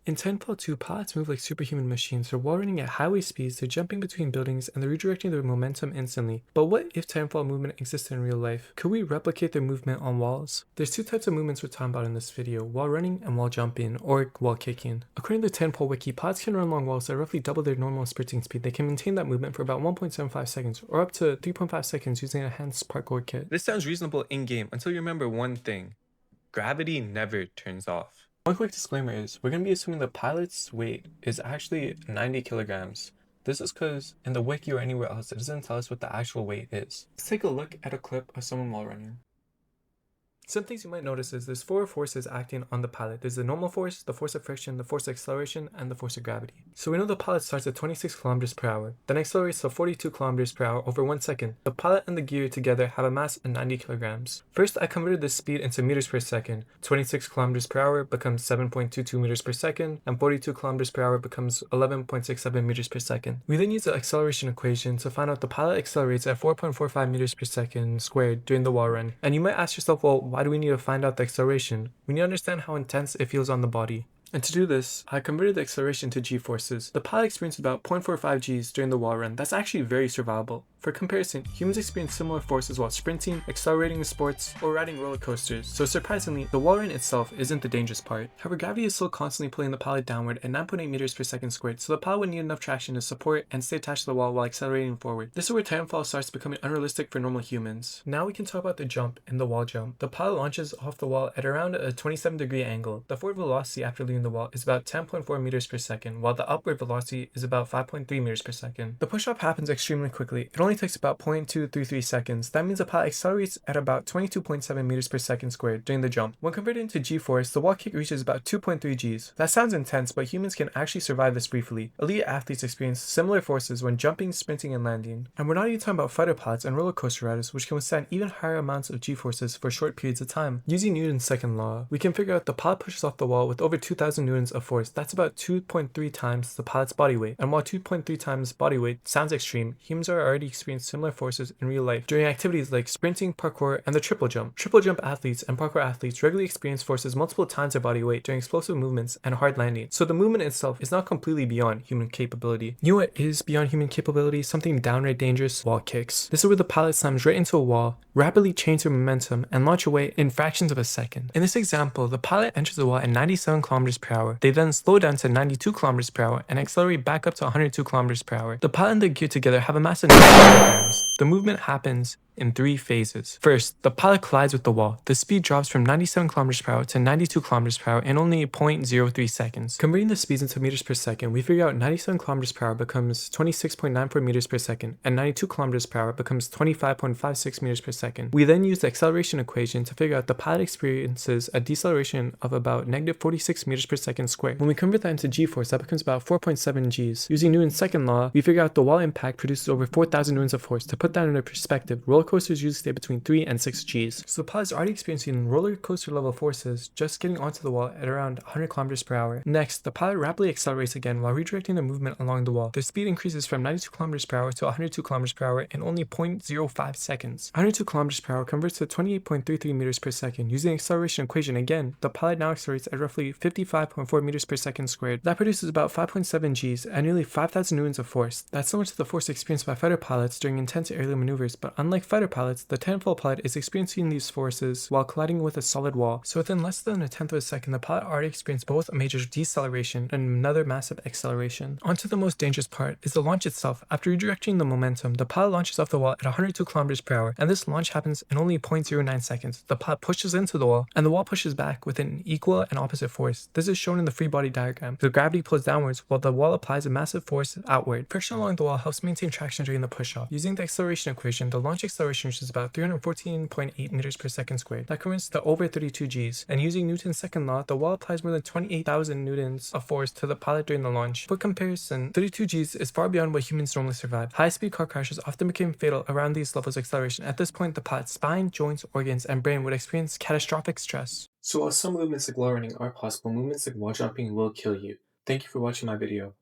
In Titanfall 2, pilots move like superhuman machines. They're wall running at highway speeds, they're jumping between buildings, and they're redirecting their momentum instantly. But what if Titanfall movement existed in real life? Could we replicate their movement on walls? There's two types of movements we're talking about in this video, wall running and wall jumping, or wall kicking. According to the Titanfall wiki, pilots can run along walls at roughly double their normal sprinting speed. They can maintain that movement for about 1.75 seconds, or up to 3.5 seconds using an enhanced parkour kit. This sounds reasonable in-game until you remember one thing. Gravity never turns off. One quick disclaimer is, we're going to be assuming the pilot's weight is actually 90 kilograms. This is because in the wiki or anywhere else, it doesn't tell us what the actual weight is. Let's take a look at a clip of someone wall running. Some things you might notice is there's four forces acting on the pilot. There's the normal force, the force of friction, the force of acceleration, and the force of gravity. So we know the pilot starts at 26 kilometers per hour, then accelerates to 42 kilometers per hour over 1 second. The pilot and the gear together have a mass of 90 kilograms. First, I converted this speed into meters per second. 26 kilometers per hour becomes 7.22 meters per second, and 42 kilometers per hour becomes 11.67 meters per second. We then use the acceleration equation to find out the pilot accelerates at 4.45 meters per second squared during the wall run. And you might ask yourself, well, why do we need to find out the acceleration? We need to understand how intense it feels on the body. And to do this, I converted the acceleration to g-forces. The pilot experienced about 0.45 g's during the wall run. That's actually very survivable. For comparison, humans experience similar forces while sprinting, accelerating in sports, or riding roller coasters. So surprisingly, the wall run itself isn't the dangerous part. However, gravity is still constantly pulling the pilot downward at 9.8 meters per second squared, so the pilot would need enough traction to support and stay attached to the wall while accelerating forward. This is where Titanfall starts becoming unrealistic for normal humans. Now we can talk about the jump and the wall jump. The pilot launches off the wall at around a 27-degree angle. The forward velocity after leaving the wall is about 10.4 meters per second, while the upward velocity is about 5.3 meters per second. The push-off happens extremely quickly. It only takes about 0.233 seconds. That means the pilot accelerates at about 22.7 meters per second squared during the jump. When converted into g-force, the wall kick reaches about 2.3 g's. That sounds intense, but humans can actually survive this briefly. Elite athletes experience similar forces when jumping, sprinting, and landing. And we're not even talking about fighter pilots and roller coaster riders, which can withstand even higher amounts of g-forces for short periods of time. Using Newton's second law, we can figure out the pilot pushes off the wall with over 2,000 newtons of force. That's about 2.3 times the pilot's body weight. And while 2.3 times body weight sounds extreme, humans are already experiencing similar forces in real life during activities like sprinting, parkour, and the triple jump. Triple jump athletes and parkour athletes regularly experience forces multiple times their body weight during explosive movements and hard landing. So the movement itself is not completely beyond human capability. You know what is beyond human capability? Something downright dangerous: wall kicks. This is where the pilot slams right into a wall, rapidly change their momentum, and launch away in fractions of a second. In this example, the pilot enters the wall at 97 kilometers per hour. They then slow down to 92 kilometers per hour and accelerate back up to 102 kilometers per hour. The pilot and the gear together have a mass of 90 kilograms. The movement happens in three phases. First, the pilot collides with the wall. The speed drops from 97 kilometers per hour to 92 kilometers per hour in only 0.03 seconds. Converting the speeds into meters per second, we figure out 97 kilometers per hour becomes 26.94 meters per second, and 92 kilometers per hour becomes 25.56 meters per second. We then use the acceleration equation to figure out the pilot experiences a deceleration of about negative 46 meters per second squared. When we convert that into g-force, that becomes about 4.7 g's. Using Newton's second law, we figure out the wall impact produces over 4,000 newtons of force. To put that into perspective, roller coasters usually stay between 3 and 6 g's. So the pilot is already experiencing roller coaster level forces just getting onto the wall at around 100 kilometers per hour. Next, the pilot rapidly accelerates again while redirecting their movement along the wall. Their speed increases from 92 kilometers per hour to 102 kilometers per hour in only 0.05 seconds. 102 kilometers per hour converts to 28.33 meters per second. Using the acceleration equation again, the pilot now accelerates at roughly 55.4 meters per second squared. That produces about 5.7 g's and nearly 5,000 newtons of force. That's similar to the force experienced by fighter pilots during intense aerial maneuvers, but unlike fighter pilots, the Titanfall pilot is experiencing these forces while colliding with a solid wall. So within less than a tenth of a second, the pilot already experienced both a major deceleration and another massive acceleration. Onto the most dangerous part is the launch itself. After redirecting the momentum, the pilot launches off the wall at 102 kilometers per hour, and this launch happens in only 0.09 seconds. The pilot pushes into the wall, and the wall pushes back with an equal and opposite force. This is shown in the free body diagram. The gravity pulls downwards while the wall applies a massive force outward. Friction along the wall helps maintain traction during the push-off. Using the acceleration equation, the launch acceleration reaches about 314.8 meters per second squared. That converts to over 32 g's. And using Newton's second law, the wall applies more than 28,000 newtons of force to the pilot during the launch. For comparison, 32 g's is far beyond what humans normally survive. High-speed car crashes often became fatal around these levels of acceleration. At this point, the pilot's spine, joints, organs, and brain would experience catastrophic stress. So while some movements like wall running are possible, movements like wall jumping will kill you. Thank you for watching my video.